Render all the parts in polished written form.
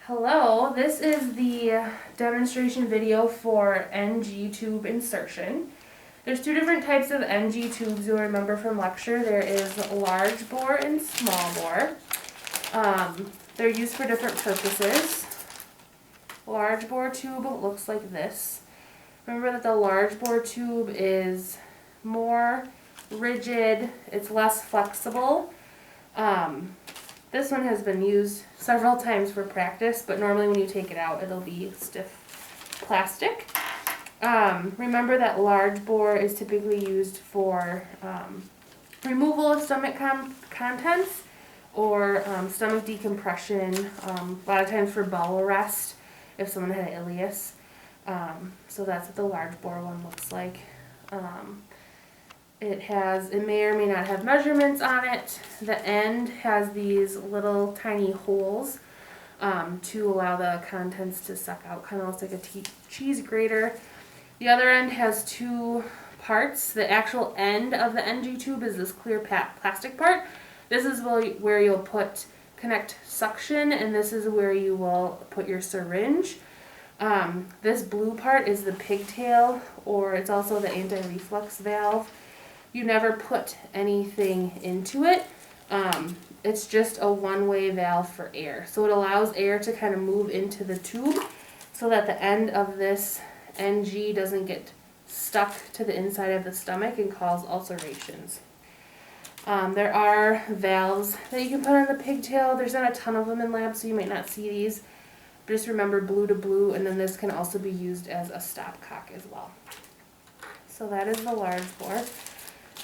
Hello, this is the demonstration video for NG tube insertion. There's two different types of NG tubes you'll remember from lecture. There is large bore and small bore. They're used for different purposes. Large bore tube looks like this. Remember that the large bore tube is more rigid, it's less flexible. This one has been used several times for practice, but normally when you take it out, it'll be stiff plastic. Remember that large bore is typically used for removal of stomach contents or stomach decompression, a lot of times for bowel arrest if someone had an ileus. So that's what the large bore one looks like. It may or may not have measurements on it. The end has these little tiny holes to allow the contents to suck out, kind of looks like a cheese grater. The other end has two parts. The actual end of the NG tube is this clear plastic part. This is where you'll connect suction, and this is where you will put your syringe. This blue part is the pigtail, or it's also the anti-reflux valve. You never put anything into it. It's just a one-way valve for air. So it allows air to kind of move into the tube so that the end of this NG doesn't get stuck to the inside of the stomach and cause ulcerations. There are valves that you can put on the pigtail. There's not a ton of them in lab, so you might not see these. Just remember blue to blue, and then this can also be used as a stopcock as well. So that is the large bore.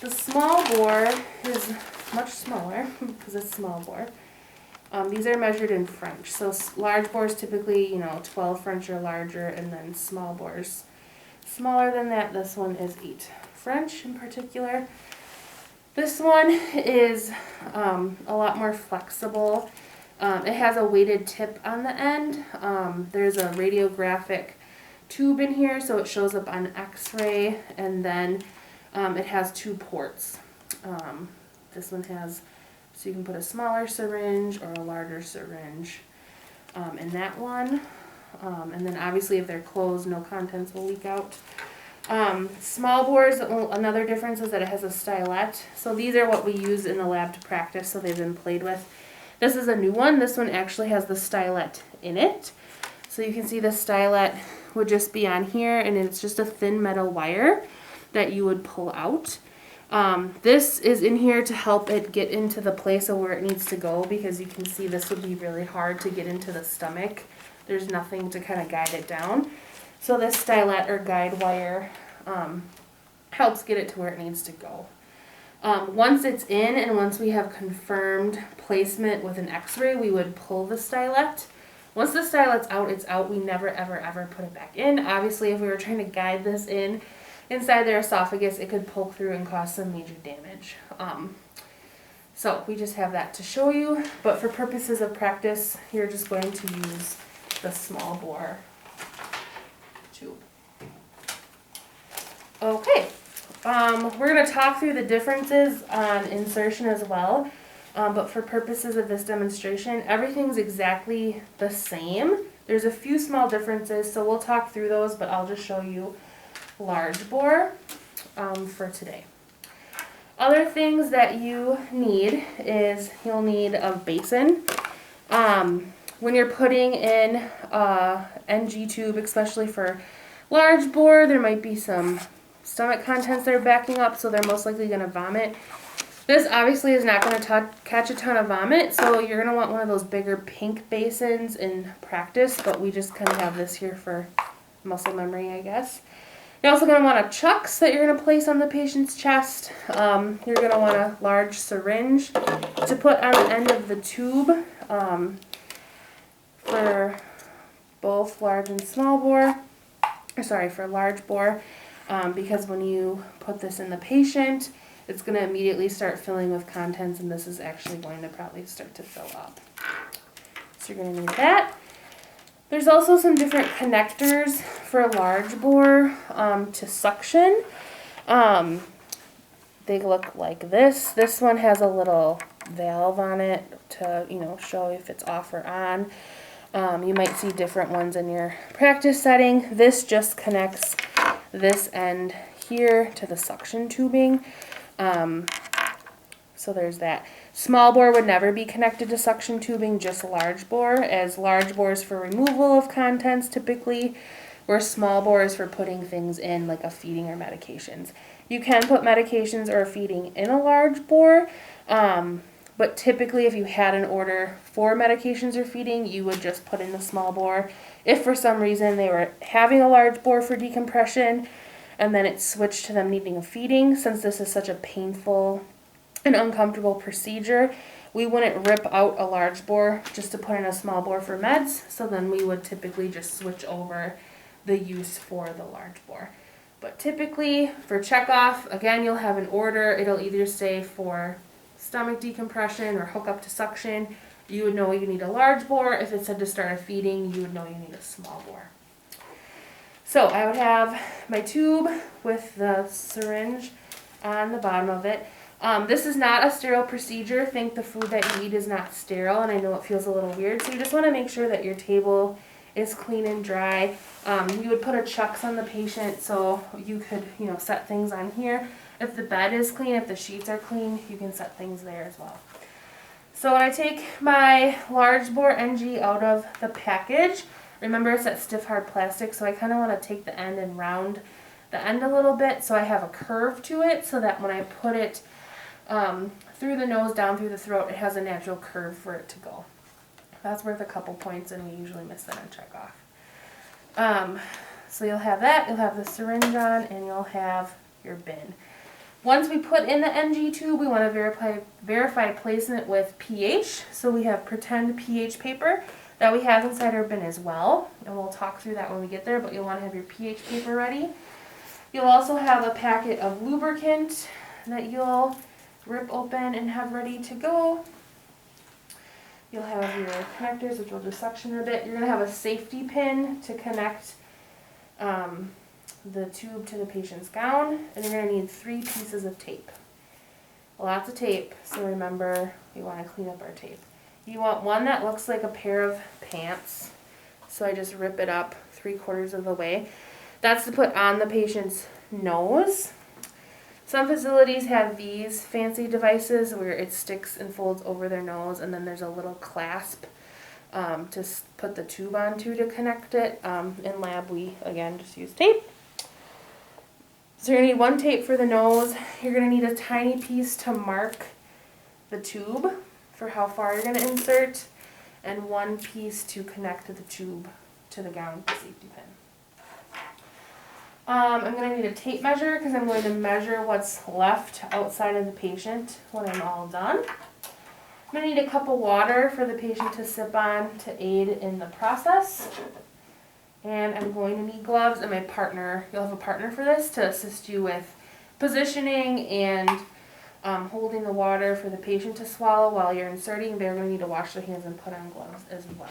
The small bore is much smaller because it's small bore. These are measured in French. So large bores typically, 12 French or larger, and then small bores smaller than that. This one is 8 French in particular. This one is a lot more flexible. It has a weighted tip on the end. There's a radiographic tube in here, so it shows up on X-ray, and then it has 2 ports. This one has, so you can put a smaller syringe or a larger syringe in that one. And then obviously if they're closed, no contents will leak out. Small bores, another difference is that it has a stylet. So these are what we use in the lab to practice, so they've been played with. This is a new one. This one actually has the stylet in it. So you can see the stylet would just be on here, and it's just a thin metal wire that you would pull out. This is in here to help it get into the place of where it needs to go, because you can see this would be really hard to get into the stomach. There's nothing to kind of guide it down. So this stylet or guide wire helps get it to where it needs to go. Once it's in and once we have confirmed placement with an X-ray, we would pull the stylet. Once the stylet's out, it's out. We never, ever, ever put it back in. Obviously, if we were trying to guide this inside their esophagus, it could poke through and cause some major damage. So we just have that to show you. But for purposes of practice, you're just going to use the small bore tube. Okay. We're going to talk through the differences on insertion as well, but for purposes of this demonstration, everything's exactly the same. There's a few small differences, so we'll talk through those, but I'll just show you large bore for today. Other things that you need is you'll need a basin. When you're putting in a NG tube, especially for large bore, there might be some stomach contents that are backing up, so they're most likely going to vomit. This obviously is not going to catch a ton of vomit, so you're going to want one of those bigger pink basins in practice, but we just kind of have this here for muscle memory, I guess. You're also going to want a chucks that you're going to place on the patient's chest. You're going to want a large syringe to put on the end of the tube for both large and small bore. For large bore. Because when you put this in the patient, it's going to immediately start filling with contents, and this is actually going to probably start to fill up. So you're going to need that. There's also some different connectors for large bore to suction. They look like this. This one has a little valve on it to, show if it's off or on. You might see different ones in your practice setting. This just connects this end here to the suction tubing. So there's that. Small bore would never be connected to suction tubing, just large bore, as large bore is for removal of contents typically, where small bore is for putting things in, like a feeding or medications. You can put medications or feeding in a large bore, but typically if you had an order for medications or feeding, you would just put in the small bore. If for some reason they were having a large bore for decompression, and then it switched to them needing a feeding, since this is such a painful and uncomfortable procedure, we wouldn't rip out a large bore just to put in a small bore for meds, so then we would typically just switch over the use for the large bore. But typically for checkoff, again, you'll have an order. It'll either say for stomach decompression or hook up to suction. You would know you need a large bore. If it said to start a feeding, you would know you need a small bore. So I would have my tube with the syringe on the bottom of it. This is not a sterile procedure. Think the food that you eat is not sterile, and I know it feels a little weird, so you just want to make sure that your table is clean and dry. You would put a Chucks on the patient so you could, set things on here. If the bed is clean, if the sheets are clean, you can set things there as well. So when I take my large bore NG out of the package, remember it's that stiff hard plastic, so I kind of want to take the end and round the end a little bit so I have a curve to it, so that when I put it through the nose, down through the throat, it has a natural curve for it to go. That's worth a couple points, and we usually miss that on checkoff. So you'll have that, you'll have the syringe on, and you'll have your bin. Once we put in the NG tube, we want to verify placement with pH. So we have pretend pH paper that we have inside our bin as well, and we'll talk through that when we get there, but you'll want to have your pH paper ready. You'll also have a packet of lubricant that you'll rip open and have ready to go. You'll have your connectors, which will just suction a bit. You're going to have a safety pin to connect the tube to the patient's gown, and you're going to need 3 pieces of tape. Lots of tape, so remember, we want to clean up our tape. You want one that looks like a pair of pants, so I just rip it up 3/4 of the way. That's to put on the patient's nose. Some facilities have these fancy devices where it sticks and folds over their nose, and then there's a little clasp to put the tube onto to connect it. In lab, we, again, just use tape. So you're going to need 1 tape for the nose. You're going to need a tiny piece to mark the tube for how far you're going to insert, and 1 piece to connect the tube to the gown safety pin. I'm going to need a tape measure because I'm going to measure what's left outside of the patient when I'm all done. I'm going to need a cup of water for the patient to sip on to aid in the process. And I'm going to need gloves and my partner. You'll have a partner for this to assist you with positioning and holding the water for the patient to swallow while you're inserting. They're going to need to wash their hands and put on gloves as well.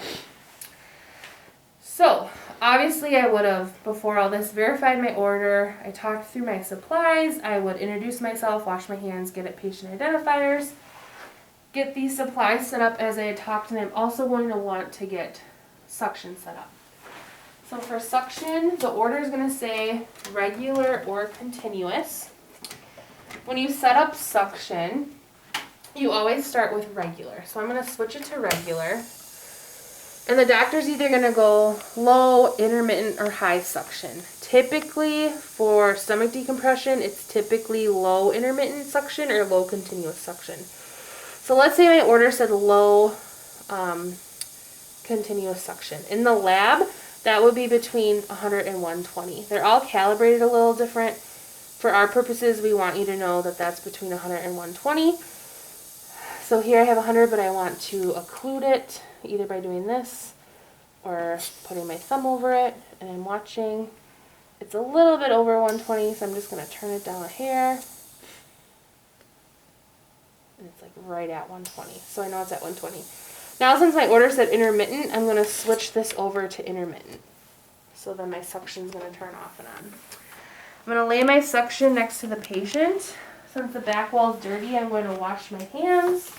So, obviously I would have, before all this, verified my order. I talked through my supplies. I would introduce myself, wash my hands, get at patient identifiers, get these supplies set up as I had talked, and I'm also going to want to get suction set up. So for suction, the order is going to say regular or continuous. When you set up suction, you always start with regular. So I'm going to switch it to regular. And the doctor's either going to go low, intermittent, or high suction. Typically, for stomach decompression, it's typically low intermittent suction or low continuous suction. So let's say my order said low continuous suction. In the lab, that would be between 100 and 120. They're all calibrated a little different. For our purposes, we want you to know that that's between 100 and 120. So here I have 100, but I want to occlude it either by doing this or putting my thumb over it, and I'm watching. It's a little bit over 120, so I'm just going to turn it down a hair. And it's like right at 120, so I know it's at 120. Now since my order said intermittent, I'm going to switch this over to intermittent. So then my suction is going to turn off and on. I'm going to lay my suction next to the patient. Since the back wall is dirty, I'm going to wash my hands.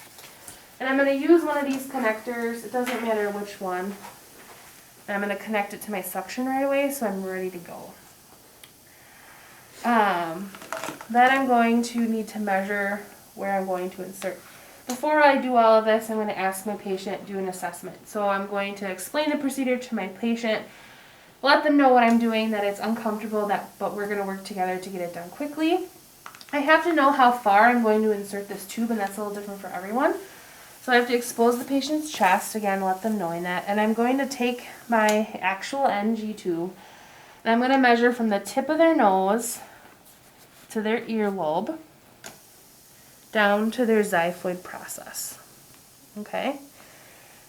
And I'm going to use one of these connectors. It doesn't matter which one. And I'm going to connect it to my suction right away so I'm ready to go. Then I'm going to need to measure where I'm going to insert. Before I do all of this, I'm going to ask my patient, do an assessment. So I'm going to explain the procedure to my patient, let them know what I'm doing, that it's uncomfortable, but we're going to work together to get it done quickly. I have to know how far I'm going to insert this tube, and that's a little different for everyone. So I have to expose the patient's chest, again, let them knowing that. And I'm going to take my actual NG tube, and I'm going to measure from the tip of their nose to their earlobe, down to their xiphoid process. Okay?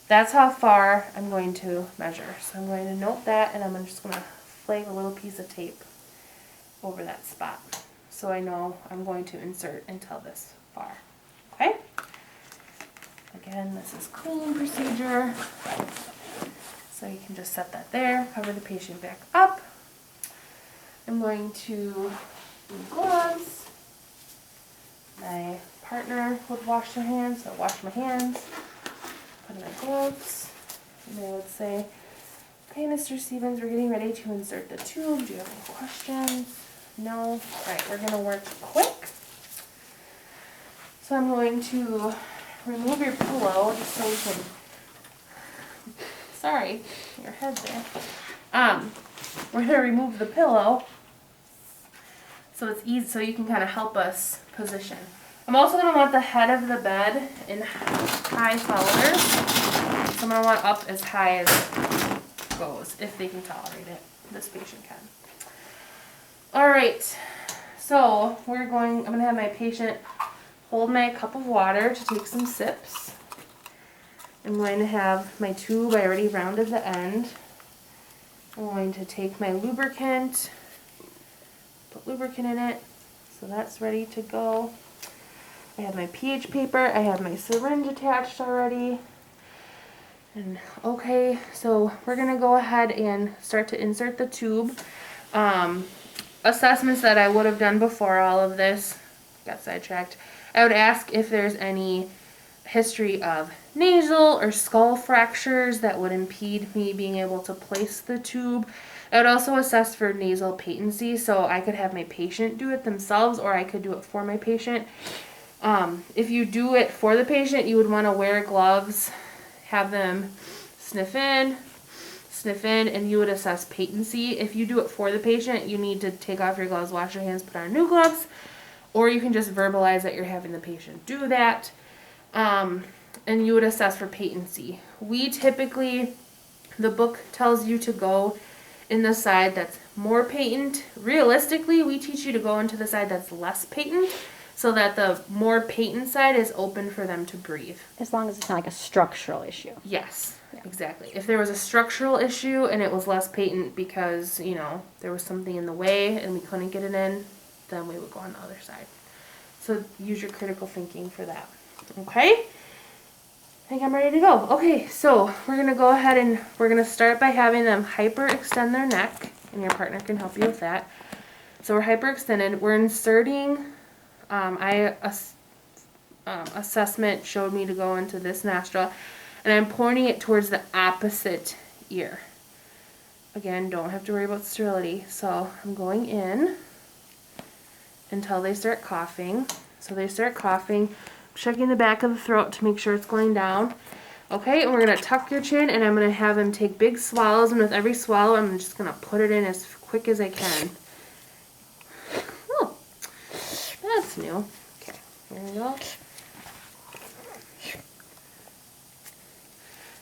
That's how far I'm going to measure. So I'm going to note that, and I'm just going to flag a little piece of tape over that spot so I know I'm going to insert until this far. Okay? Again, this is clean procedure. So you can just set that there, cover the patient back up. I'm going to do gloves. My partner would wash their hands, so I wash my hands, put on my gloves, and they would say, okay, Mr. Stevens, we're getting ready to insert the tube. Do you have any questions? No? All right, we're going to work quick. So I'm going to remove your pillow just so we can, sorry, your head there. We're going to remove the pillow so it's easy, so you can kind of help us position. I'm also going to want the head of the bed in high followers. So I'm going to want up as high as it goes, if they can tolerate it. This patient can. Alright, so I'm going to have my patient hold my cup of water to take some sips. I'm going to have my tube, I already rounded the end. I'm going to take my lubricant, put lubricant in it, so that's ready to go. I have my pH paper, I have my syringe attached already. And okay, so we're gonna go ahead and start to insert the tube. Assessments that I would have done before all of this, got sidetracked. I would ask if there's any history of nasal or skull fractures that would impede me being able to place the tube. I would also assess for nasal patency, so I could have my patient do it themselves or I could do it for my patient. If you do it for the patient, you would want to wear gloves, have them sniff in, and you would assess patency. If you do it for the patient, you need to take off your gloves, wash your hands, put on new gloves, or you can just verbalize that you're having the patient do that. And you would assess for patency. We typically, the book tells you to go in the side that's more patent. Realistically, we teach you to go into the side that's less patent so that the more patent side is open for them to breathe. As long as it's not like a structural issue. Yes, yeah. Exactly. If there was a structural issue and it was less patent because, you know, there was something in the way and we couldn't get it in, then we would go on the other side. So use your critical thinking for that. Okay? I think I'm ready to go. Okay, so we're going to go ahead and we're going to start by having them hyperextend their neck, and your partner can help you with that. So we're hyperextended. We're inserting, assessment showed me to go into this nostril, and I'm pointing it towards the opposite ear. Again, don't have to worry about sterility. So I'm going in until they start coughing. So they start coughing. Checking the back of the throat to make sure it's going down. Okay, and we're going to tuck your chin, and I'm going to have them take big swallows, and with every swallow, I'm just going to put it in as quick as I can. Oh, that's new. Okay, here we go.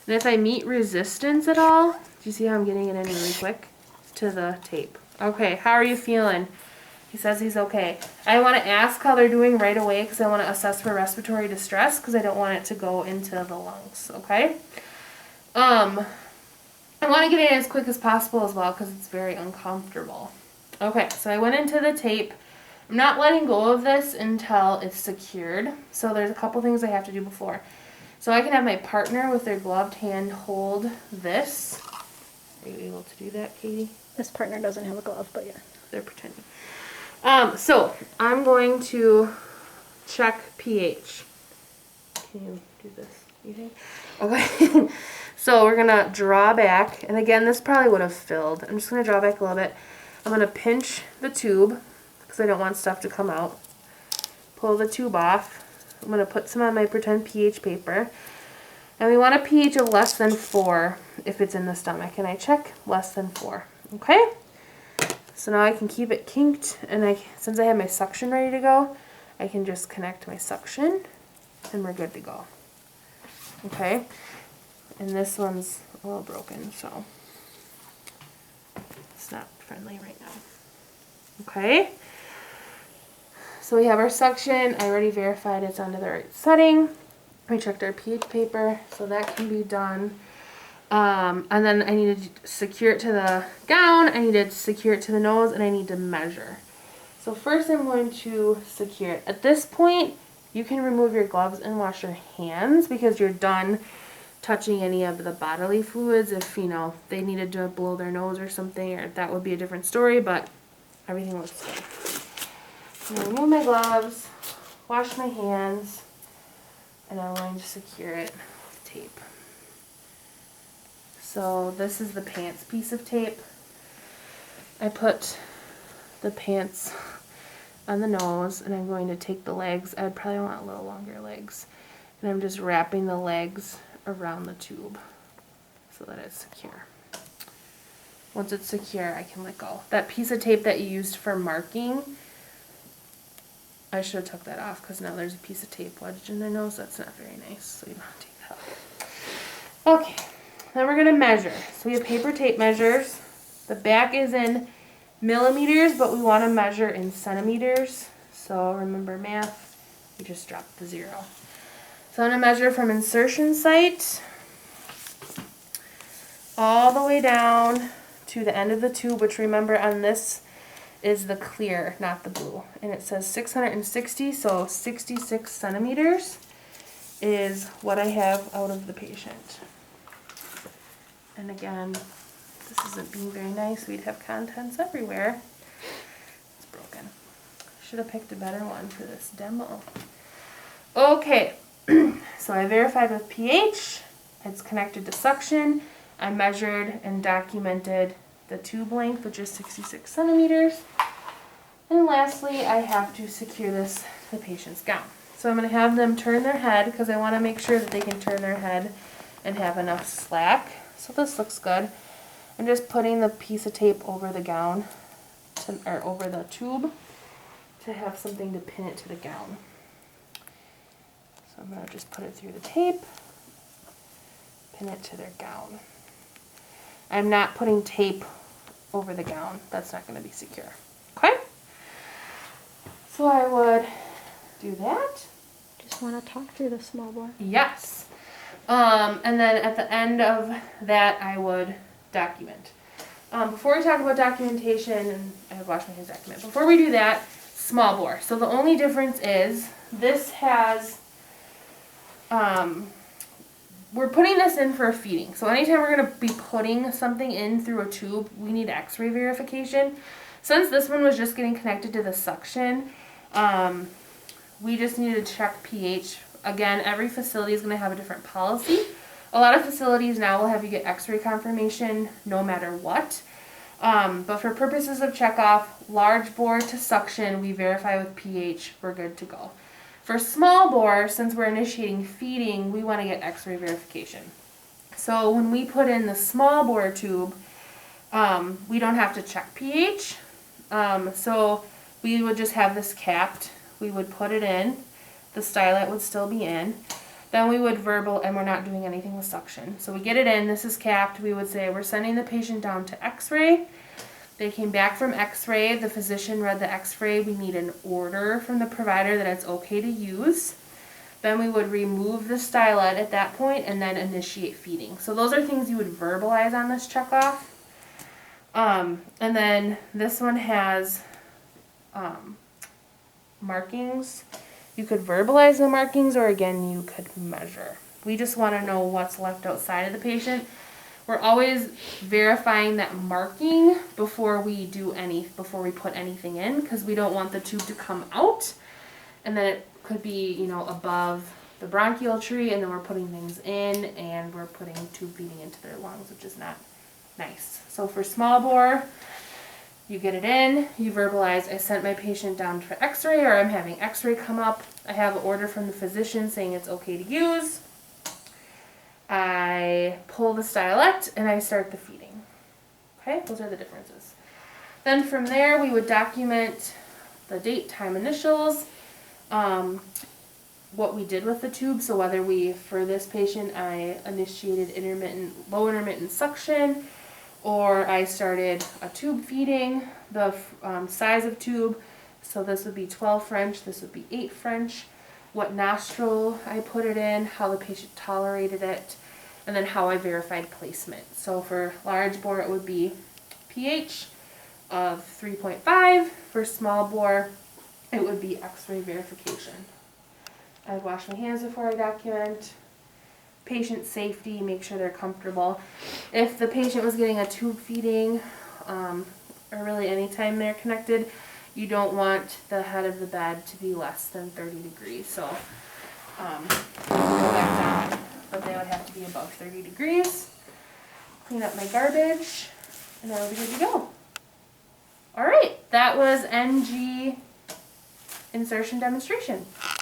And if I meet resistance at all, do you see how I'm getting it in really quick? To the tape. Okay, how are you feeling? He says he's okay. I want to ask how they're doing right away because I want to assess for respiratory distress because I don't want it to go into the lungs, okay? I want to get it in as quick as possible as well because it's very uncomfortable. Okay, so I went into the tape. I'm not letting go of this until it's secured. So there's a couple things I have to do before. So I can have my partner with their gloved hand hold this. Are you able to do that, Katie? This partner doesn't have a glove, but yeah. They're pretending. So I'm going to check pH. Can you do this, you think? Okay. So we're gonna draw back, and again, this probably would have filled. I'm just gonna draw back a little bit. I'm gonna pinch the tube because I don't want stuff to come out. Pull the tube off. I'm gonna put some on my pretend pH paper. And we want a pH of less than 4 if it's in the stomach, and I check less than 4. Okay? So now I can keep it kinked, and since I have my suction ready to go, I can just connect my suction, and we're good to go. Okay? And this one's a little broken, so it's not friendly right now. Okay? So we have our suction. I already verified it's onto the right setting. We checked our pH paper, so that can be done. And then I need to secure it to the gown, I need to secure it to the nose, and I need to measure. So first I'm going to secure it. At this point, you can remove your gloves and wash your hands because you're done touching any of the bodily fluids. If, you know, they needed to blow their nose or something, or that would be a different story, but everything looks good. I'm going to remove my gloves, wash my hands, and I'm going to secure it with tape. So this is the pants piece of tape. I put the pants on the nose, and I'm going to take the legs. I'd probably want a little longer legs. And I'm just wrapping the legs around the tube so that it's secure. Once it's secure, I can let go. That piece of tape that you used for marking, I should have took that off because now there's a piece of tape wedged in their nose. That's not very nice, so you don't have to take that off. Okay, then we're going to measure. So we have paper tape measures. The back is in millimeters, but we want to measure in centimeters. So remember math, you just drop the 0. So I'm going to measure from insertion site all the way down to the end of the tube, which remember on this is the clear, not the blue. And it says 660, so 66 centimeters is what I have out of the patient. And again, this isn't being very nice. We'd have contents everywhere. It's broken. Should have picked a better one for this demo. Okay, so I verified with pH. It's connected to suction. I measured and documented the tube length, which is 66 centimeters. And lastly, I have to secure this to the patient's gown. So I'm going to have them turn their head because I want to make sure that they can turn their head and have enough slack. So this looks good. I'm just putting the piece of tape over the gown, or over the tube, to have something to pin it to the gown. So I'm going to just put it through the tape, pin it to their gown. I'm not putting tape over the gown. That's not going to be secure. Okay? So I would do that. Just want to talk through the small bore. Yes. And then at the end of that, I would document. Before we talk about documentation, and I have washed my hands document. Before we do that, small bore. So the only difference is this has, we're putting this in for a feeding. So anytime we're going to be putting something in through a tube, we need x-ray verification. Since this one was just getting connected to the suction, we just needed to check pH. Again, every facility is going to have a different policy. A lot of facilities now will have you get x-ray confirmation no matter what. But for purposes of checkoff, large bore to suction, we verify with pH, we're good to go. For small bore, since we're initiating feeding, we want to get x-ray verification. So when we put in the small bore tube, we don't have to check pH. So we would just have this capped. We would put it in. The stylet would still be in. Then we would verbal, and we're not doing anything with suction. So we get it in, this is capped. We would say we're sending the patient down to x-ray. They came back from x-ray. The physician read the x-ray. We need an order from the provider that it's okay to use. Then we would remove the stylet at that point and then initiate feeding. So those are things you would verbalize on this checkoff. And then this one has markings. You could verbalize the markings, or again, you could measure. We just want to know what's left outside of the patient. We're always verifying that marking before we put anything in, because we don't want the tube to come out, and then it could be, you know, above the bronchial tree, and then we're putting things in, and we're putting tube feeding into their lungs, which is not nice. So for small bore, you get it in, you verbalize, I sent my patient down for x-ray, or I'm having x-ray come up. I have an order from the physician saying it's okay to use. I pull the stylet and I start the feeding. Okay, those are the differences. Then from there, we would document the date, time, initials, what we did with the tube. So whether for this patient, I initiated low intermittent suction, or I started a tube feeding, the size of tube. So this would be 12 French, this would be 8 French, what nostril I put it in, how the patient tolerated it, and then how I verified placement. So for large bore, it would be pH of 3.5. For small bore, it would be x-ray verification. I would wash my hands before I document. Patient safety, make sure they're comfortable. If the patient was getting a tube feeding, or really anytime they're connected, you don't want the head of the bed to be less than 30 degrees. So, go back down, but they would have to be above 30 degrees. Clean up my garbage, and I will be good to go. Alright, that was NG insertion demonstration.